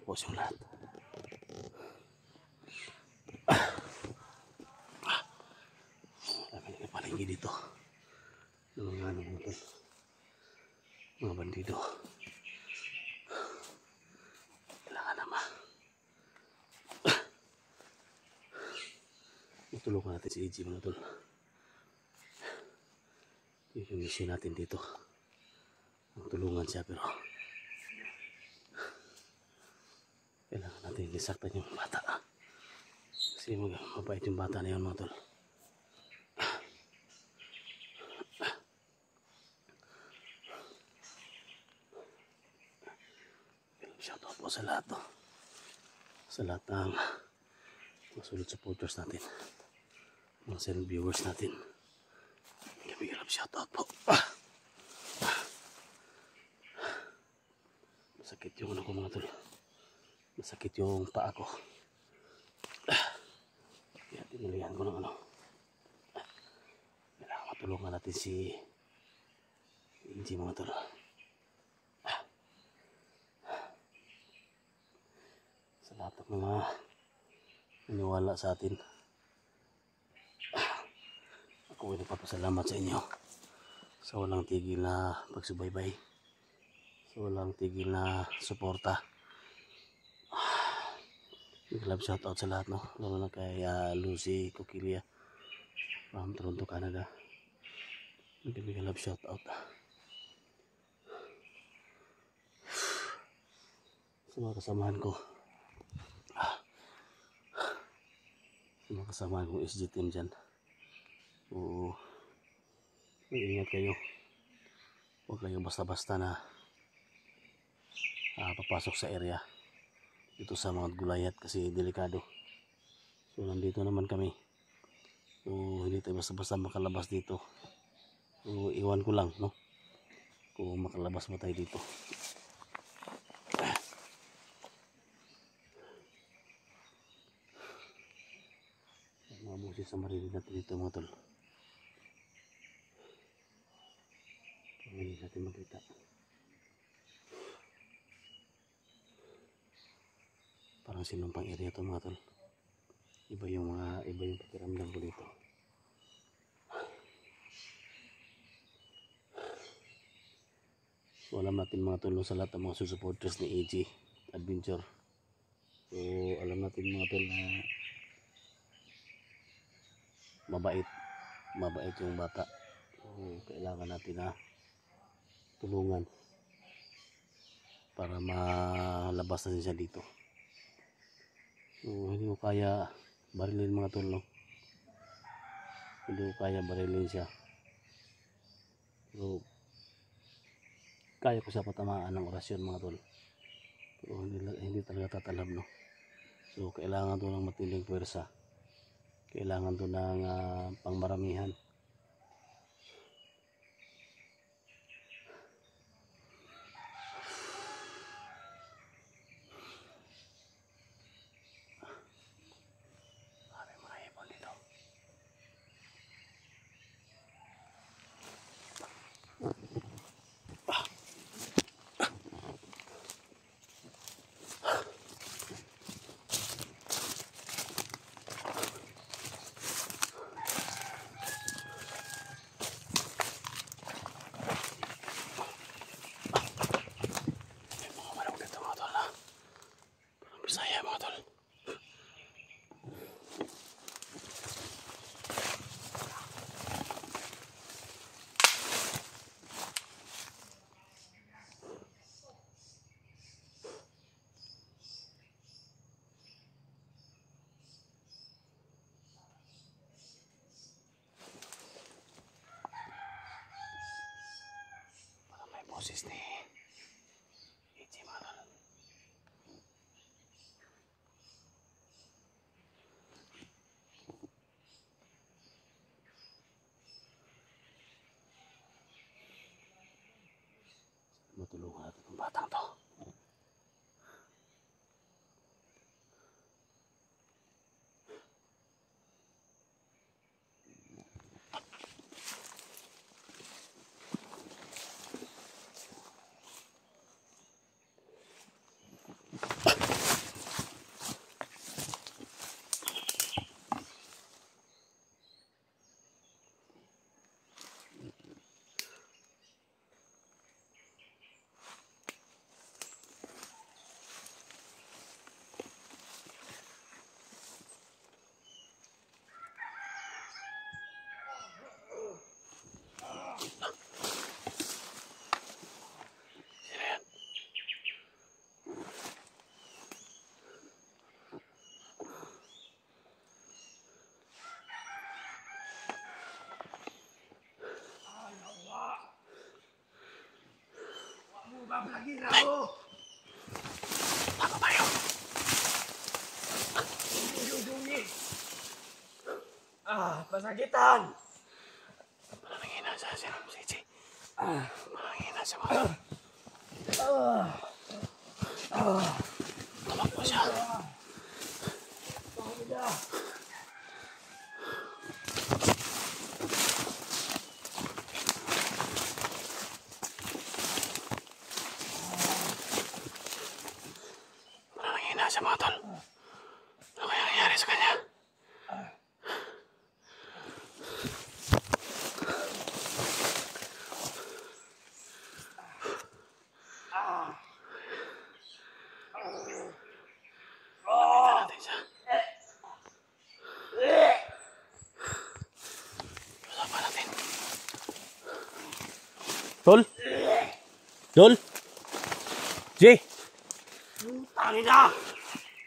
tapos yung lahat. Dami na palengke dito. Mga motor, mga bandido. Kailangan naman matulungan natin si EG mga tol. Yung mission natin dito, tulungan siya, pero kailangan natin isaktan yung bata kasi mabait yung bata na yun mga tol. Shoutout po sa lahat sa lahat ng masulot supporters natin, mga silent viewers natin. Big love shoutout po. Masakit yung ano ko mga tol, masakit yung paa ko, kaya tinulihan ko ng ano. Kailangan matulungan natin si EG mga tol. Sa lahat ng mga naniwala sa atin, ako ay nagpapasalamat sa inyo sa walang tigil na pagsubaybay, sa walang tigil na suporta. Big love shoutout sa lahat, no? Lalo na kay Lucy Coquilia from Toronto, Canada. Big love shoutout sa mga kasamahan ko, sa mga kasamahan kong SG team dyan. Oo, ingat kayo, huwag kayo basta-basta na papasok sa area dito sa mga gulayat kasi delikado. So nandito naman kami, so hindi tayo basta-basta makalabas dito. So iwan ko lang, no, kung makalabas ba tayo dito. Mga busis na marinig natin dito mga tol, hindi natin makita. Parang sinumpang area to mga tol. Iba yung pakiramdam ko dito. So alam natin mga tol, sa lahat ng mga supporters ni EG Adventure, so alam natin mga tol na mabait yung bata. So kailangan natin na tulungan para malabas na siya dito. So hindi ko kaya barilin mga tol, no? Hindi ko kaya barilin siya. So kaya ko siya patamaan ng orasyon mga tol. So hindi talaga tatalab, no? So kailangan to ng matinding pwersa. Kailangan to ng pangmaramihan. Bisaya mga tol. Parang may boses ni EG mga tol. Matulungan natin ang batang to. Bablagin ako! Tago tayo. Dudungin! Masakitan! Parang nanghina siya si Siji. Parang nanghina siya mga tol. Tumakbo siya. Parang nanghina siya mga tol. Ano kaya nangyari sa kanya? Natin siya. Usapan natin. Tol? Tol? Jay? Tangin na!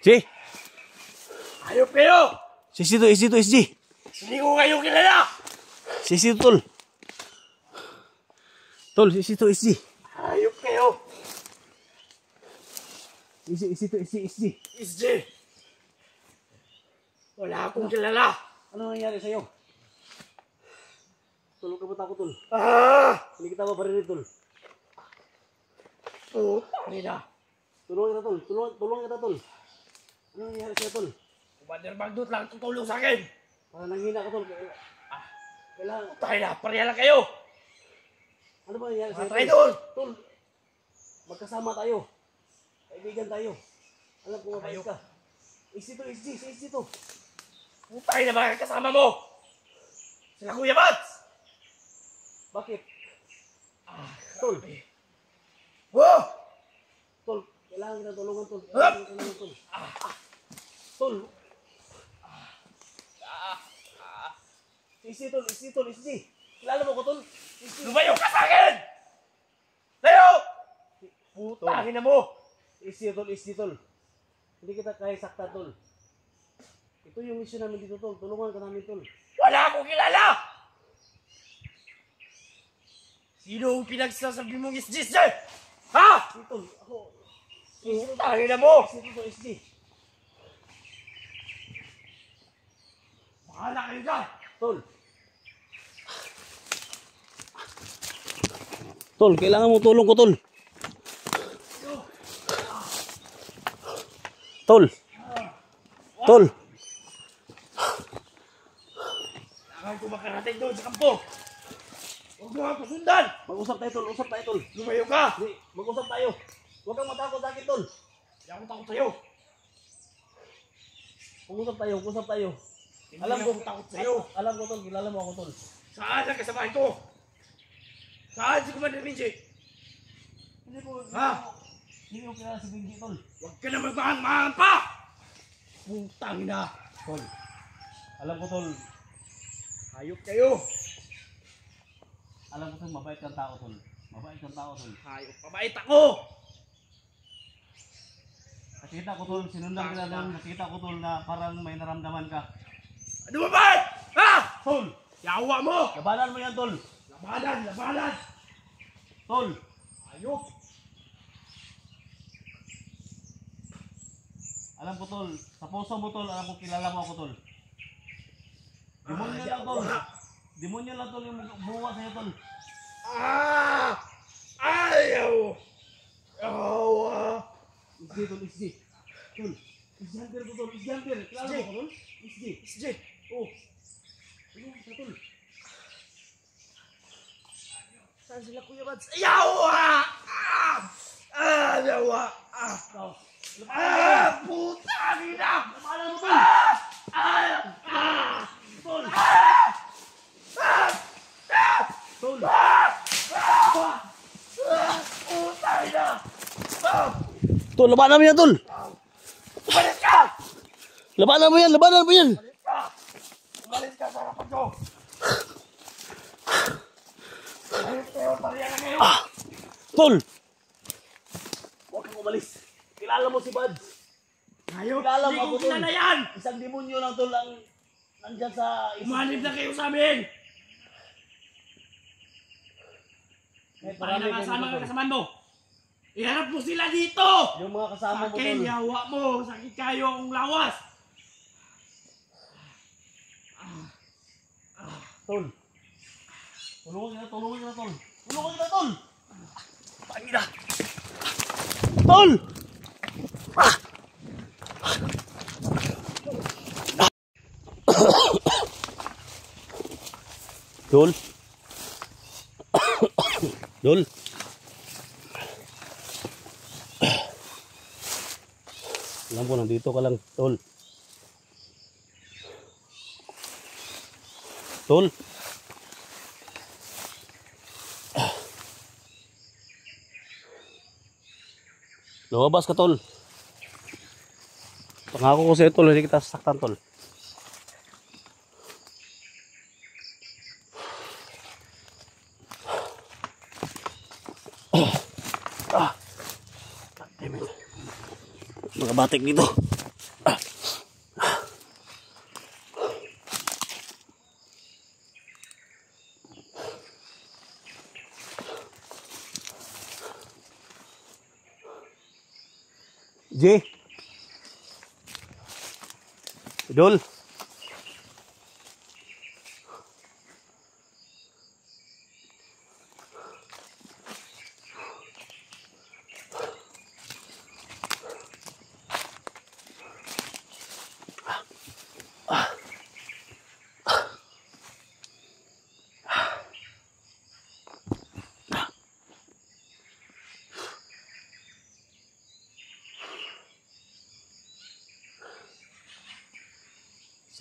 Jay? Ayop kayo! Sisi to, SG. Hindi ko kayo kilala! Sisi to, tol. Tol, sisi to, SG. Ayop kayo! Isi to, SG. SG! Wala akong kilala! Ano nangyari sa'yo? Tol, huwag ka matakot, tol. Hindi kita maparinig, tol. Oo, kanina. Tulungan kita, tol. Tulungan kita, tol. Ano nangyari sa'yo, tol? Commander Magdut lang tutulong sa akin! Parang nanghina ka, tol. Kailangan. Tayo na, pareha lang kayo! Ano ba nangyari sa'yo, Mga traidor! Tol, magkasama tayo. Kaibigan tayo. Alam ko mabait ka. SG to, SG. Si SG to. Tayo na mga kasama mo! Sila Kuya Mats! Bakit? Tol. Oh! Tol, kailangan kita tulungan, tol. Kailangan kita tulungan, tol. Tol. SG, tol, SG. Kilala mo ko, tol. Lumayo ka sa akin! Layo! Putangin na mo! SG, tol. Hindi kita kaya sakta, tol. Ito yung mission namin dito, tol. Tulungan ka namin, tol. Wala akong kilala! Sino ang pinagsasabi mong SG? Ha? SG, tol. Ako. Putangin na mo! SG, tol, SG. Bahala kayo dyan! Tol. Tol, kailangan mo tulong ko, tol. Tol. Tol. Kailangan ko makarating doon sa kampo! Huwag mo ako sundan! Mag-usap tayo, tol. Usap tayo, tol. Lumayo ka! Hindi, mag-usap tayo. Huwag kang matakot sa akin, tol. Hindi ako takot sa'yo! Mag-usap tayo. Hindi ako takot sa'yo! Alam ko, tol. Kilala mo ako, tol. Saan ang kasamahan ko? Saan si Commander Minji? Hindi ko, Ha? hindi ko kilala si Benji, tol. Huwag ka na magbahang-bahang pa! Putangin na! Tol. Alam ko, tol. Hayop kayo! Alam ko, tol. Mabait kang tao, tol. Mabait kang tao, tol. Hayop, pabait ako! Nakita ko, tol. Sinundan kita doon. Nakita ko, tol, na parang may naramdaman ka. Ano ba ba? Ha? Tol. Yawa mo! Labanan mo yan, tol. Labanan! Tol. Hayop! Alam ko, tol. Sa puso mo, tol. Alam ko, kilala mo ako, tol. Demonyo lang, tol. Demonyo lang, tol. Yung buwa sa'yo, tol. Ayaw! Yawa! Isdi, tol. Isdi. Tol. Isdi hunter ko, tol. Isdi hunter. Kilala mo ako, tol. Isdi. SG! Oh. Ano ka, tol? Saan sila Kuya Mads? Yawa! Yawa! Ikaw. Putangin na! Labanan mo, tol. Tol. Tol. Putangin na! Tol, labanan mo yan, tol. Umalis ka! Labanan mo yan, labanan mo yan. Umalis ka sa harapan ko! Umalis kayo, pariya na kayo! Tol. Huwag kang umalis. Kilala mo si Buds. Hayop! Kilala Hindi mo ko ako, tol. kilala yan! Isang demonyo lang, tol, ang nandyan sa Umanib na kayo sa amin! Kahit Tayo marami na kayo kasama dito, ka tol. kasamaan mo! Iharap mo sila dito! Yung mga kasama mo, Akin, tol. yawa mo! Sakit kayo akong lawas! Tol. Tulungan kita, tol. Tulungan kita, tol. Pangina. Tol! Ah! Tol. Tol. Alam ko, nandito ka lang, tol. Tol. Lumabas ka, tol. Pangako ko sa'yo, tol. Hindi kita sasaktan, tol. Damn it. Mga batik dito. J. Idol.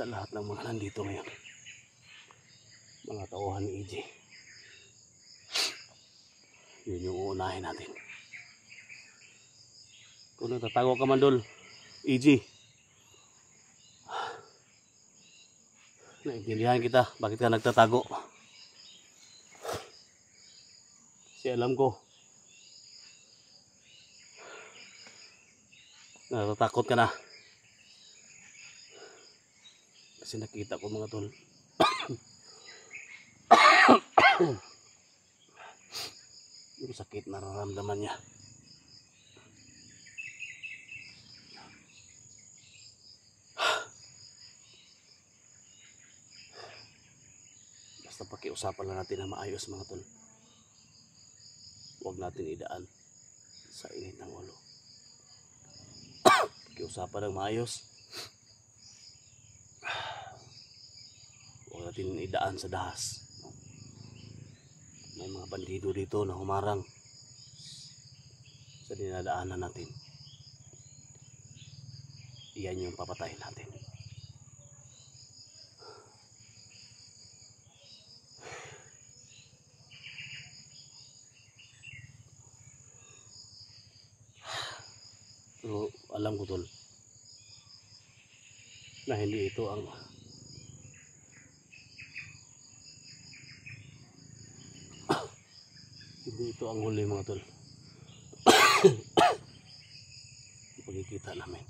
Sa lahat ng mga nandito ngayon, mga tauhan ni EJ, yun yung uunahin natin. Kung natatago ka man, Dol, EJ, naintindihan kita bakit ka nagtatago. Kasi alam ko natatakot ka na. Kasi nakita ko, mga tol, yung sakit nararamdaman niya. Basta pakiusapan lang natin na maayos, mga tol. Huwag natin idaan sa init ng ulo. Pakiusapan ng maayos. Huwag natin idaan sa dahas. May mga bandido dito na humarang sa dinadaanan natin. Iyan yung papatayin natin. Pero alam ko, tol, na hindi ito ang ito ang huli, mga tol. Pagkikita namin.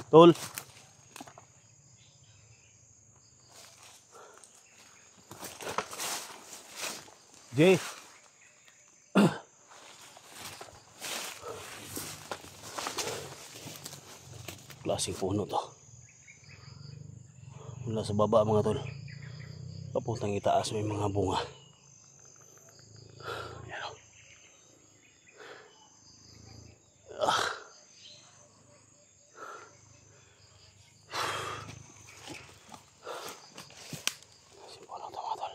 Tol. J. Klaseng puno to. Mula sa baba, mga tol, papuntang itaas may mga bunga. Yan o. Simpuno to, mga tol.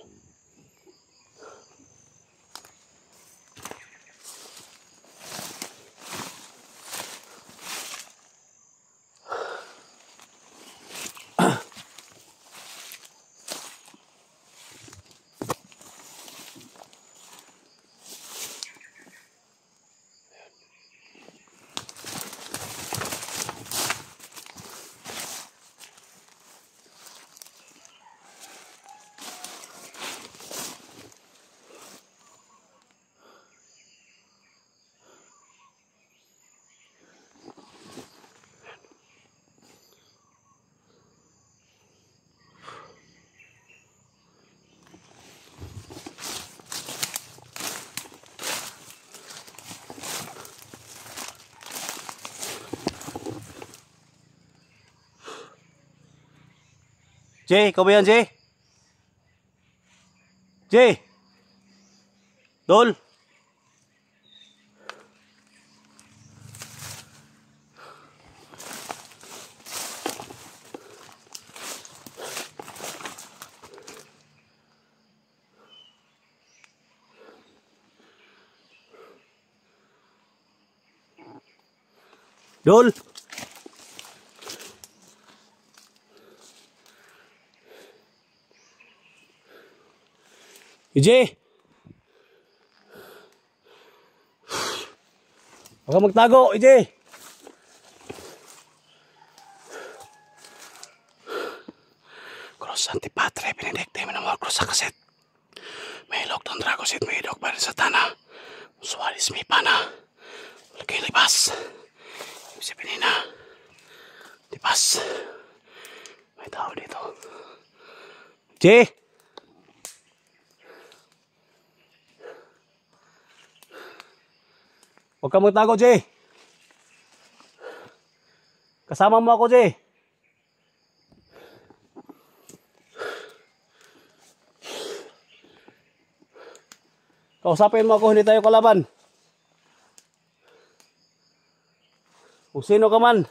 Jay, ikaw ba yan, Jay? Jay! Dol! Dol! EJ! Huwag kang magtago, EJ! Cross Antipatre, Benedicte, Minamor, Cross Akaset. May ilog ng Dragosit, may ilog pa rin sa Tana. Suwalis, may pana. Lagay libas. Ibig sabihin na. Libas. May tao dito. EJ! Huwag kang magtago, Jay. Kasama mo ako, Jay. Kausapin mo ako, hindi tayo kalaban. Kung sino ka man.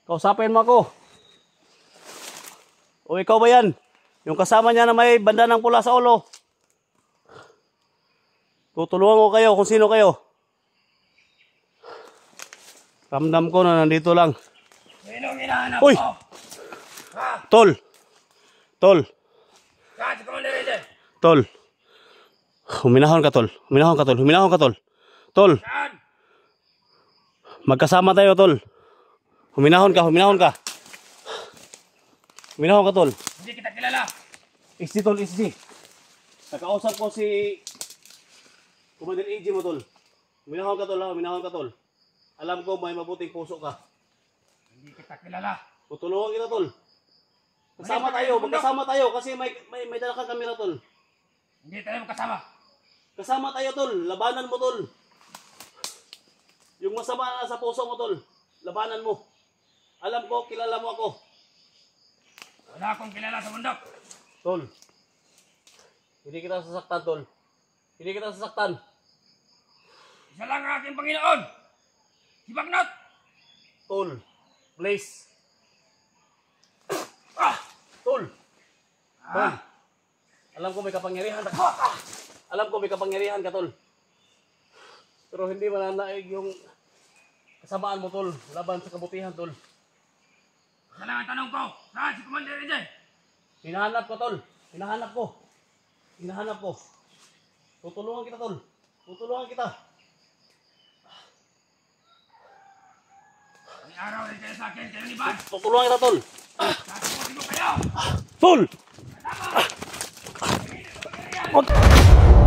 Kausapin mo ako. O ikaw ba yan? Yung kasama niya na may banda ng pula sa ulo. Tutulungan ko kayo kung sino kayo. Ramdam ko na nandito lang. Sinong hinahanap Uy! mo? Ha? Tol! Tol! Saan si Commander Eden? Tol! Huminahon ka, Tol. Huminahon ka, Tol. Huminahon ka, Tol. Tol! Saan? Magkasama tayo, Tol. Huminahon ka, huminahon ka. Huminahon ka, Tol. Hindi kita kilala. XG, Tol, XG. Nakausap ko si Commander AG mo, Tol. Huminahon ka, Tol, ha? Huminahon ka, Tol. Alam ko may mabuting puso ka. Hindi kita kilala. Tutulungan kita, Tol. Kasama tayo, magkasama tayo kasi may dala kang kamera, Tol. Hindi tayo magkasama. Kasama tayo, Tol. Labanan mo, Tol. Yung masama na sa puso mo, Tol. Labanan mo. Alam ko, kilala mo ako. Wala akong kilala sa bundok. Tol. Hindi kita sasaktan, Tol. Hindi kita sasaktan. Isa lang ang aking Panginoon. Si Bagnot. Tol. Please. Tol. Tol. Alam ko may kapangyarihan ka. Alam ko may kapangyarihan ka, Tol. Pero hindi mananaig yung kasamaan mo, Tol. Laban sa kabutihan, Tol. Isa lang ang tanong ko. Saan si Commander Eden? Hinahanap ko, Tol. Hinahanap ko. Hinahanap ko. Tutulungan kita, Tol. Tutulungan kita. May araw rin kayo sa akin. Kayo ni Bad. Tutulungan kita, Tol. Sasagutin ko kayo. Tol! Tama. Wag!